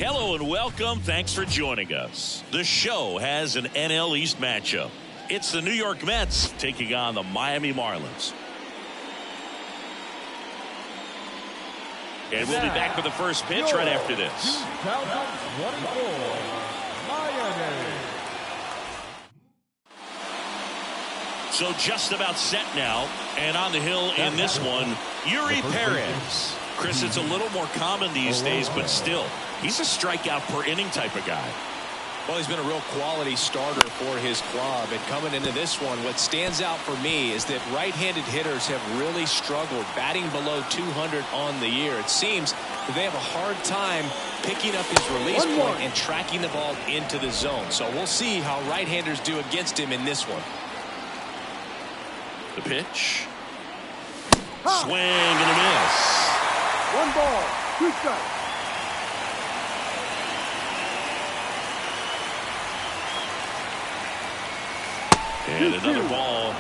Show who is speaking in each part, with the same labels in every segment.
Speaker 1: Hello and welcome. Thanks for joining us. The show has an NL East matchup. It's the New York Mets taking on the Miami Marlins. And we'll be back with the first pitch right after this.
Speaker 2: 2024 Miami.
Speaker 1: So just about set now, and on the hill in this one, Yuri Perez. Chris, it's a little more common these days, but still, he's a strikeout per inning type of guy.
Speaker 3: Well, he's been a real quality starter for his club, and coming into this one, what stands out for me is that right-handed hitters have really struggled batting below 200 on the year. It seems that they have a hard time picking up his release point and tracking the ball into the zone. So we'll see how right-handers do against him in this one.
Speaker 1: The pitch. Swing and a miss.
Speaker 2: 1 ball, 2 strikes.
Speaker 1: And another ball.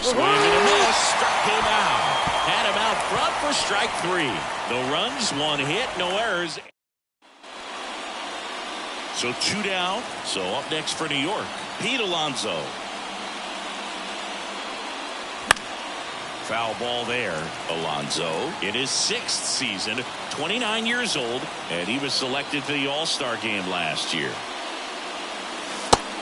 Speaker 1: Swing and a miss. Struck him out. Had him out front for strike 3. No runs, 1 hit, no errors. So 2 down. So up next for New York, Pete Alonso. Foul ball there. Alonso in his 6th season, 29 years old, and he was selected for the All-Star game last year.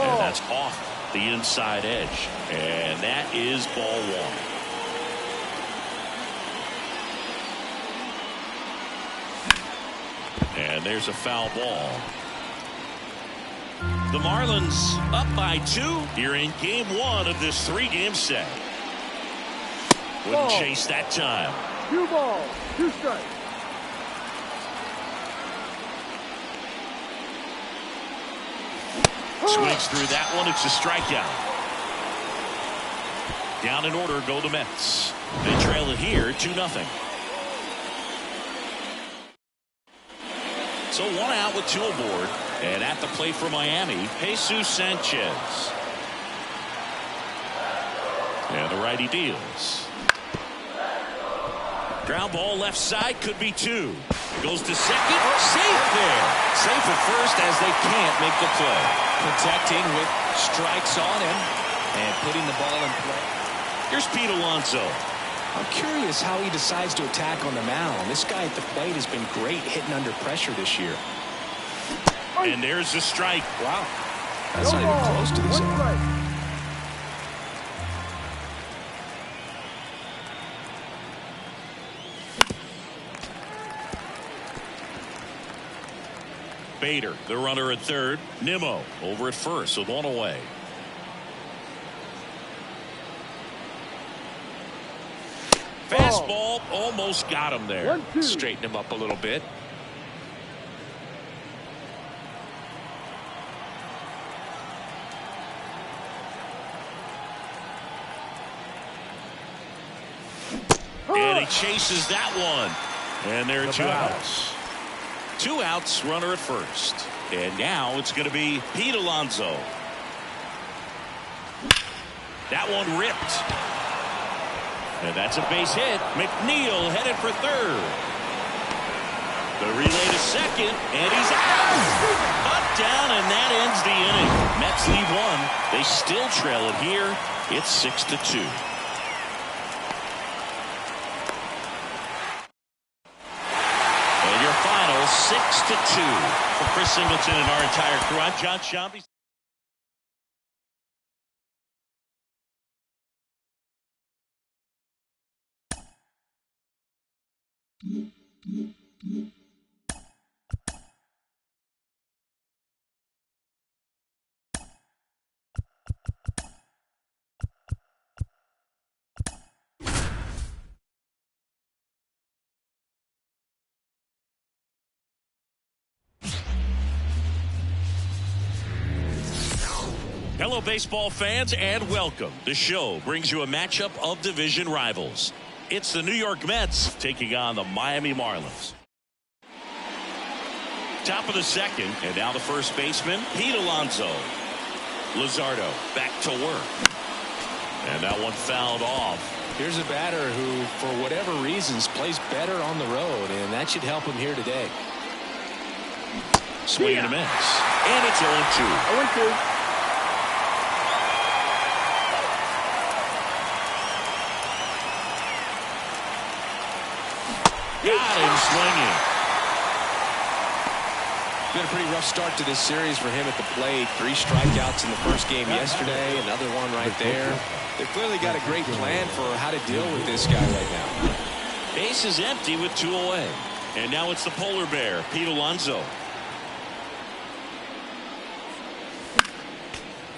Speaker 1: And that's off the inside edge, and that is ball 1. And there's a foul ball. The Marlins up by 2 here in game 1 of this 3-game set. Wouldn't chase that time.
Speaker 2: 2 balls, 2 strikes.
Speaker 1: Swings through that one. It's a strikeout. Down in order go the Mets. They trail it here 2-0. So 1 out with 2 aboard. And at the plate for Miami, Jesus Sanchez. And the righty deals. Ground ball left side, could be 2. Goes to second. Safe there. Safe at first as they can't make the play.
Speaker 3: Protecting with strikes on him and putting the ball in play.
Speaker 1: Here's Pete Alonso.
Speaker 3: I'm curious how he decides to attack on the mound. This guy at the plate has been great hitting under pressure this year.
Speaker 1: And there's the strike.
Speaker 3: Wow. That's not even close to the zone.
Speaker 1: Bader, the runner at third. Nimmo over at first with 1 away. Fastball almost got him there.
Speaker 3: Straighten him up a little bit.
Speaker 1: And he chases that one. And there are 2 outs. 2 outs, runner at first. And now it's going to be Pete Alonso. That one ripped. And that's a base hit. McNeil headed for third. The relay to second, and he's out. Up, down, and that ends the inning. Mets lead 1. They still trail it here. It's 6-2. And your final 6-2 for Chris Singleton and our entire crew. I'm John Shambi. Hello, baseball fans, and welcome. The show brings you a matchup of division rivals. It's the New York Mets taking on the Miami Marlins. Top of the second, and now the first baseman, Pete Alonso. Luzardo back to work. And that one fouled off.
Speaker 3: Here's a batter who, for whatever reasons, plays better on the road, and that should help him here today.
Speaker 1: Swing and a miss. And it's 0-2.
Speaker 2: 0-2.
Speaker 1: Got him swinging.
Speaker 3: Been a pretty rough start to this series for him at the plate. 3 strikeouts in the first game yesterday. Another one right there. They've clearly got a great plan for how to deal with this guy right now.
Speaker 1: Base is empty with 2 away. And now it's the polar bear, Pete Alonso.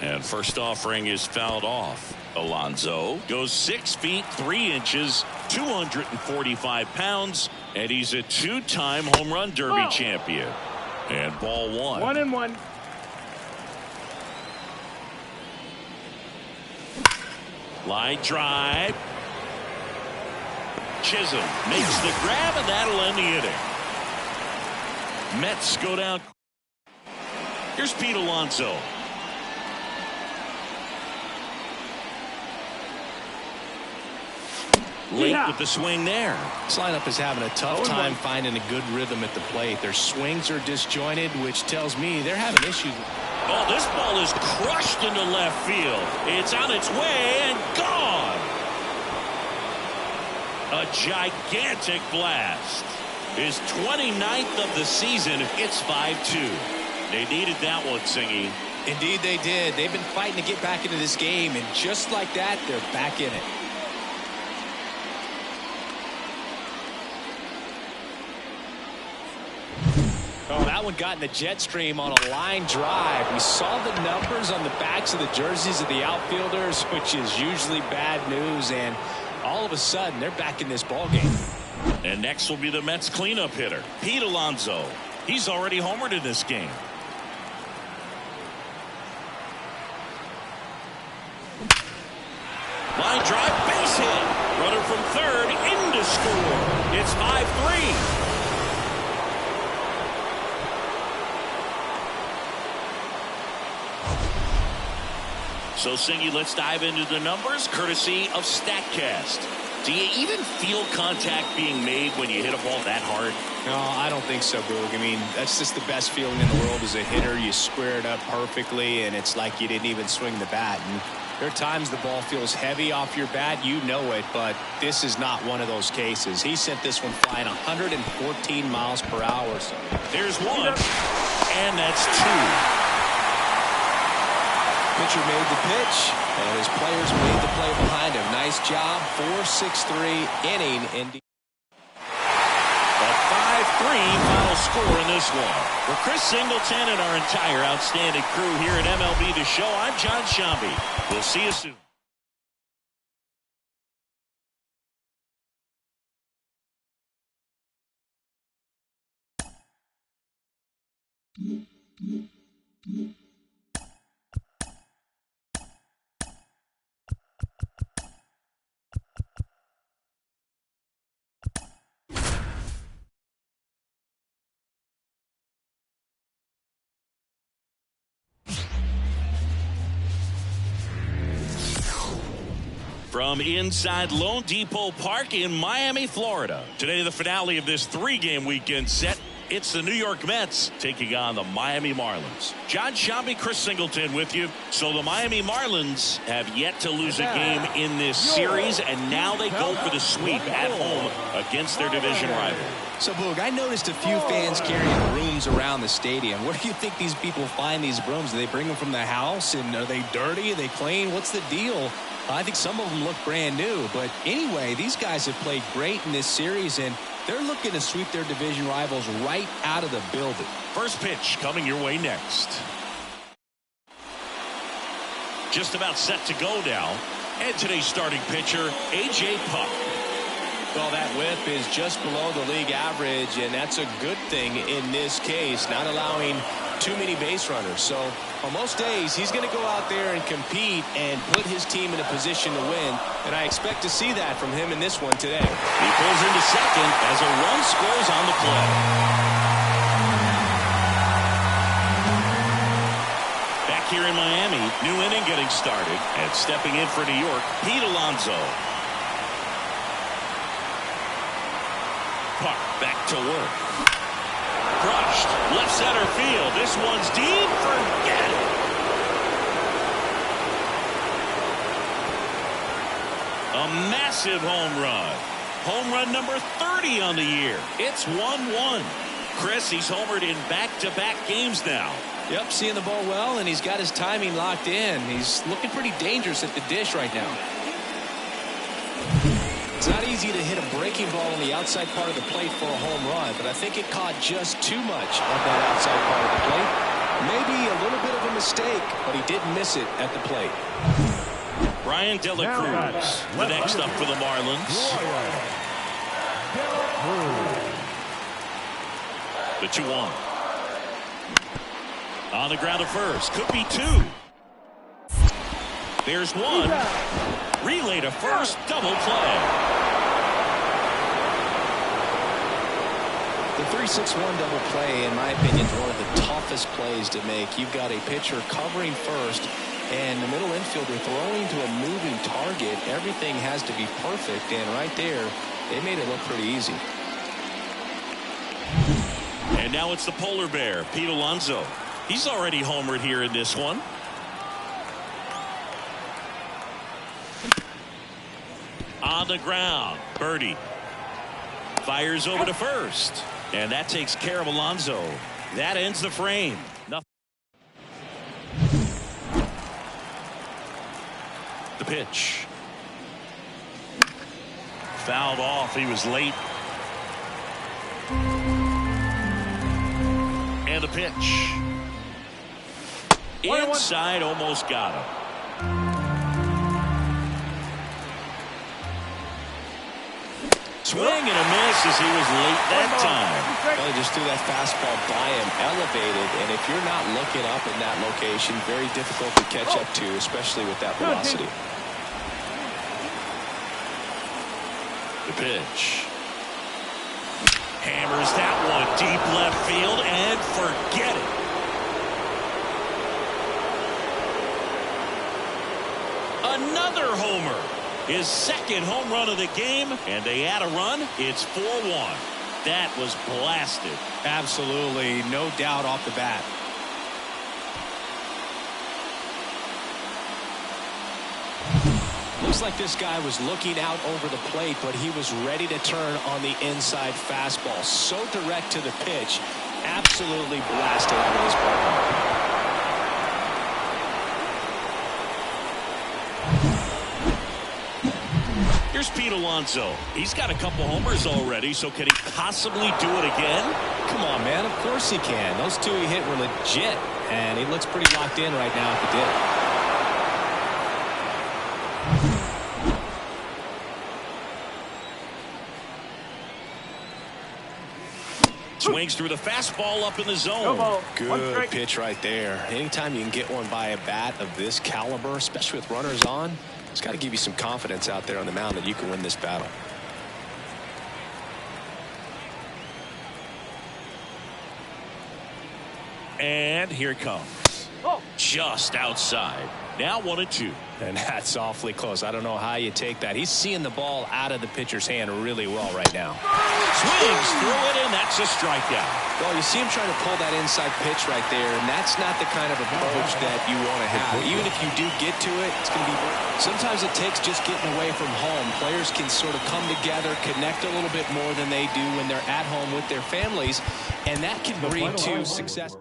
Speaker 1: And first offering is fouled off. Alonso goes 6 feet 3 inches, 245 pounds, and he's a 2-time home run derby champion. And ball 1.
Speaker 2: 1-1.
Speaker 1: Line drive. Chisholm makes the grab, and that'll end the inning. Mets go down. Here's Pete Alonso. Late with the swing there.
Speaker 3: This lineup is having a tough time finding a good rhythm at the plate. Their swings are disjointed, which tells me they're having issues.
Speaker 1: Oh, this ball is crushed into left field. It's on its way and gone. A gigantic blast. His 29th of the season. It's 5-2. They needed that one, Singy.
Speaker 3: Indeed they did. They've been fighting to get back into this game, and just like that, they're back in it. Oh, that one got in the jet stream on a line drive. We saw the numbers on the backs of the jerseys of the outfielders, which is usually bad news, and all of a sudden they're back in this ball game.
Speaker 1: And next will be the Mets cleanup hitter, Pete Alonso. He's already homered in this game. Line drive, base hit. Runner from third in to score. It's 5-3. So, Singy, let's dive into the numbers, courtesy of StatCast. Do you even feel contact being made when you hit a ball that hard?
Speaker 3: No, I don't think so, Boog. I mean, that's just the best feeling in the world as a hitter. You square it up perfectly, and it's like you didn't even swing the bat. And there are times the ball feels heavy off your bat. You know it, but this is not one of those cases. He sent this one flying 114 miles per hour. So.
Speaker 1: There's one, and that's 2.
Speaker 3: Pitcher made the pitch, and his players made the play behind him. Nice job. 4-6-3 inning.
Speaker 1: A 5-3 final score in this one. For Chris Singleton and our entire outstanding crew here at MLB The Show, I'm John Shambi. We'll see you soon. From inside Lone Depot Park in Miami, Florida. Today, the finale of this 3-game weekend set. It's the New York Mets taking on the Miami Marlins. John Shambi, Chris Singleton with you. So the Miami Marlins have yet to lose a game in this series, and now they go for the sweep at home against their division rival.
Speaker 3: So, Boog, I noticed a few fans carrying brooms around the stadium. Where do you think these people find these brooms? Do they bring them from the house? And are they dirty? Are they clean? What's the deal? I think some of them look brand new. But anyway, these guys have played great in this series, and they're looking to sweep their division rivals right out of the building.
Speaker 1: First pitch coming your way next. Just about set to go now. And today's starting pitcher, A.J. Puck.
Speaker 3: Well, that whip is just below the league average, and that's a good thing in this case, not allowing too many base runners. So on most days, he's going to go out there and compete and put his team in a position to win. And I expect to see that from him in this one today.
Speaker 1: He pulls into second as a run scores on the play. Back here in Miami, new inning getting started. And stepping in for New York, Pete Alonso. Park back to work. Crushed. Left center field. This one's deep. Forget it. A massive home run. Home run number 30 on the year. It's 1-1. Chris, he's homered in back-to-back games now.
Speaker 3: Yep, seeing the ball well, and he's got his timing locked in. He's looking pretty dangerous at the dish right now. It's not easy to hit a breaking ball on the outside part of the plate for a home run, but I think it caught just too much of that outside part of the plate. Maybe a little bit of a mistake, but he didn't miss it at the plate.
Speaker 1: Brian De La Cruz, the next up for the Marlins. The 2-1. On the ground at first. Could be two. There's one. Relay to first. Double play.
Speaker 3: The 3-6-1 double play, in my opinion, is one of the toughest plays to make. You've got a pitcher covering first and the middle infielder throwing to a moving target. Everything has to be perfect, and right there, they made it look pretty easy.
Speaker 1: And now it's the polar bear, Pete Alonso. He's already homered here in this one. On the ground, Birdie fires over to first, and that takes care of Alonso. That ends the frame. Nothing. The pitch. Fouled off. He was late. And the pitch. Inside, almost got him. Swing and a miss as he was late that time.
Speaker 3: Well, he just threw that fastball by him, elevated, and if you're not looking up in that location, very difficult to catch up to, especially with that velocity.
Speaker 1: The pitch. Hammers that one deep left field and forget it. Another homer. His second home run of the game, and they add a run. It's 4-1. That was blasted.
Speaker 3: Absolutely, no doubt off the bat. Looks like this guy was looking out over the plate, but he was ready to turn on the inside fastball. So direct to the pitch. Absolutely blasted out of his ballpark.
Speaker 1: Here's Pete Alonso. He's got a couple homers already, so can he possibly do it again?
Speaker 3: Come on, man. Of course he can. Those two he hit were legit, and he looks pretty locked in right now at the dip.
Speaker 1: Swings through the fastball up in the zone.
Speaker 3: Good pitch right there. Anytime you can get one by a bat of this caliber, especially with runners on, it's got to give you some confidence out there on the mound that you can win this battle.
Speaker 1: And here it comes. Just outside. Now 1-2.
Speaker 3: And that's awfully close. I don't know how you take that. He's seeing the ball out of the pitcher's hand really well right now.
Speaker 1: Swings through it, and that's a strikeout.
Speaker 3: Well, you see him trying to pull that inside pitch right there, and that's not the kind of approach that you want to have. Even if you do get to it, it's going to be... Sometimes it takes just getting away from home. Players can sort of come together, connect a little bit more than they do when they're at home with their families, and that can breed to success.